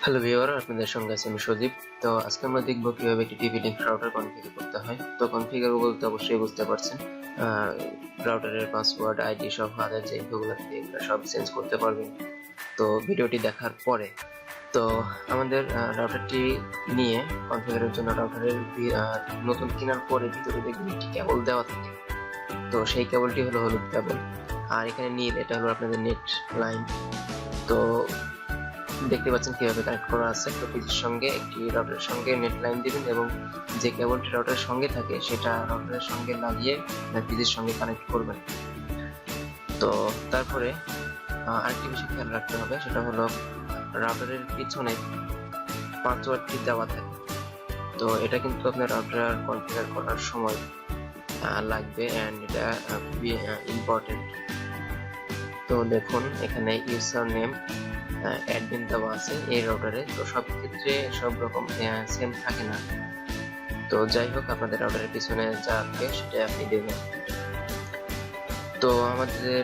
Hello viewer, আপনাদের সঙ্গে আছি আমি সজীব। তো আজকে আমরা দেখব কিভাবে একটি টিভি লিংক রাউটার কনফিগার করতে হয়। তো কনফিগার বলতে অবশ্যই বুঝতে পারছেন, রাউটারের পাসওয়ার্ড, আইডি সহ আদার যে ইনফোগুলো থাকে এগুলো সব চেঞ্জ করতে পারবেন। তো ভিডিওটি দেখার পরে তো আমাদের রাউটারটি নিয়ে কনফিগারের জন্য রাউটারের নতুন কেনার পরে ভিতরে দেখবেন একটি কেবল দেওয়া থাকে। তো সেই কেবলটি হলো হলুদ কেবল, আর এখানে নীল এটা হলো আপনাদের নেট লাইন। তো দেখতে পাচ্ছেন কিভাবে কানেক্ট করা আছে। তো পিসির সঙ্গে একটি রাউটারের সঙ্গে নেট লাইন দিবেন এবং যে কেবলটি রাউটারের সঙ্গে থাকে সেটা রাউটারের সঙ্গে লাগিয়ে পিসির সঙ্গে কানেক্ট করবেন। তো তারপরে আরেকটি বিষয় খেয়াল রাখতে হবে, সেটা হলো রাউটারের পিছনে পাসওয়ার্ডটি দেওয়া থাকে। তো এটা কিন্তু আপনার রাউটার কনফিগার করার সময় লাগবে, এন্ড এটা খুবই ইম্পর্টেন্ট। তো দেখুন এখানে ইউজার নেম অ্যাডমিন দেওয়া আছে এই রাউটারে। তো সব ক্ষেত্রে সব রকম সেম থাকে না। তো যাই হোক, আপনাদের রাউটারের পিছনে যা আছে সেটা আপনি দেবেন। তো আমাদের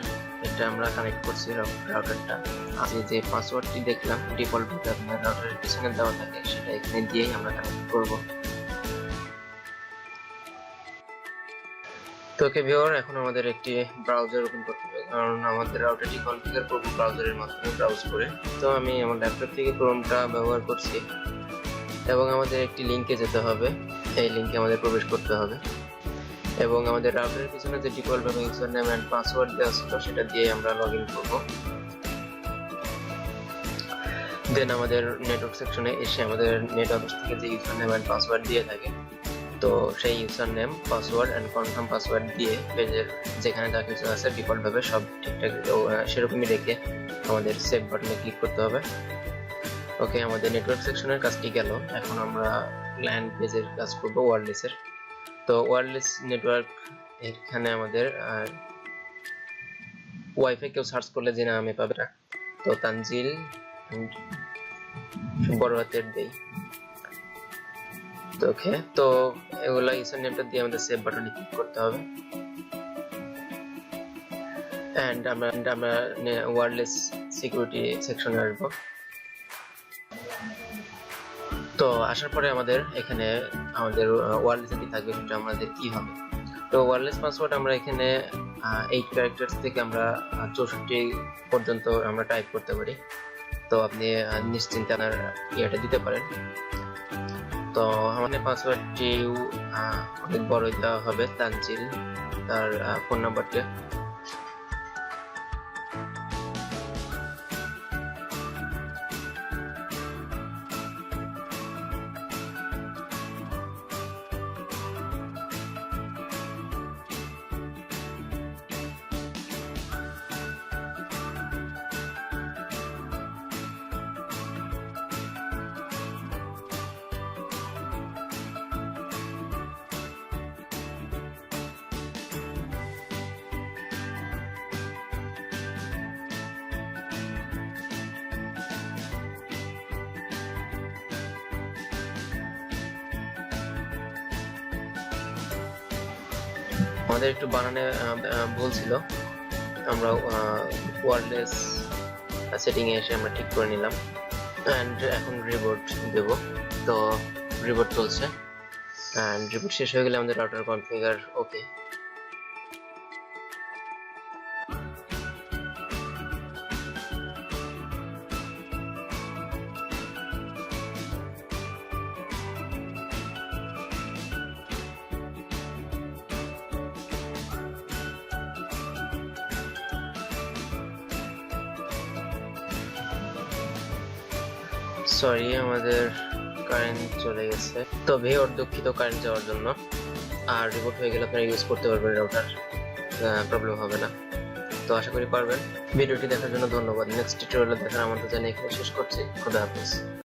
এটা আমরা কানেক্ট করছি রাউটারটা। আজকে যে পাসওয়ার্ডটি দেখলাম ডিফল্ট ভাবে আপনার রাউটারের পিছনে দেওয়া থাকে, সেটা এখানে দিয়েই আমরা কানেক্ট করব। তো ওকে ভিউয়ার, এখন আমাদের একটি ব্রাউজার ওপেন করতে হবে, কারণ আমাদের রাউটারটি কনফিগার করব ব্রাউজারের মাধ্যমে ব্রাউজ করে। তো আমি আমার ল্যাপটপ থেকে ক্রোমটা ব্যবহার করছি এবং আমাদের একটি লিংকে যেতে হবে। এই লিংকে আমাদের প্রবেশ করতে হবে এবং আমাদের রাউটারের পিছনে যে ডিফল্ট ভাবে ইউজার নেম এন্ড পাসওয়ার্ড দেওয়া ছিল সেটা দিয়ে আমরা লগইন করব। দেন আমাদের নেটওয়ার্ক সেকশনে এসে আমাদের নেট অফিস থেকে যে ইউজার নেম এন্ড পাসওয়ার্ড দিয়ে থাকে, তো সেই user name, password and confirm password দিয়ে পেজের যেখানে যা কিছু আছে ডিফল্ট ভাবে সব ঠিকঠাক সেরকমই রেখে আমাদের সেভ বাটনে ক্লিক করতে হবে। ওকে, আমাদের নেটওয়ার্ক সেকশনের কাজটি গেল। এখন আমরা ক্লায়েন্ট পেজের কাজ করব, ওয়্যারলেসের। তো ওয়্যারলেস নেটওয়ার্ক, এখানে আমাদের ওয়াইফাই কেউ সার্চ করলে যে নামে পাবে না। তো তানজিল বড় হাতের দেই। তো ওকে, তো এগুলা ইউজার নেমটা দিয়ে আমাদের সেভ বাটনে ক্লিক করতে হবে। এন্ড আমরা ওয়্যারলেস সিকিউরিটি সেকশনে আসবো। তো আসার পরে আমাদের এখানে আমাদের ওয়্যারলেসে কি থাকবে সেটা আমাদের কি হবে। তো ওয়্যারলেস পাসওয়ার্ড আমরা এখানে 8 ক্যারেক্টারস থেকে আমরা 64 পর্যন্ত আমরা টাইপ করতে পারি। তো আপনি নিশ্চিন্তে আপনার ইয়েটা দিতে পারেন। তো আমাদের পাসওয়ার্ডটি অনেক বড় দেওয়া হবে, তানজিল তার ফোন নাম্বারটা। আমাদের একটু বানানে ভুল ছিল, আমরা ওয়্যারলেস সেটিং এ এসে আমরা ঠিক করে নিলাম। এন্ড এখন রিবুট দেব। তো রিবুট চলছে, এন্ড রিবুট শেষ হয়ে গেলে আমাদের রাউটার কনফিগার ওকে। সরি, আমাদের কারেন্ট চলে গেছে। তো ভিউয়ার দুঃখিত কারেন্ট যাওয়ার জন্য। আর রিবুট হয়ে গেলে আপনারা ইউজ করতে পারবেন রাউটার, প্রবলেম হবে না। তো আশা করি পারবেন। ভিডিওটি দেখার জন্য ধন্যবাদ। নেক্সট টিউটোরিয়ালে দেখার আমন্ত্রণ জানিয়ে এখানে শেষ করছি। খোদা হাফেজ।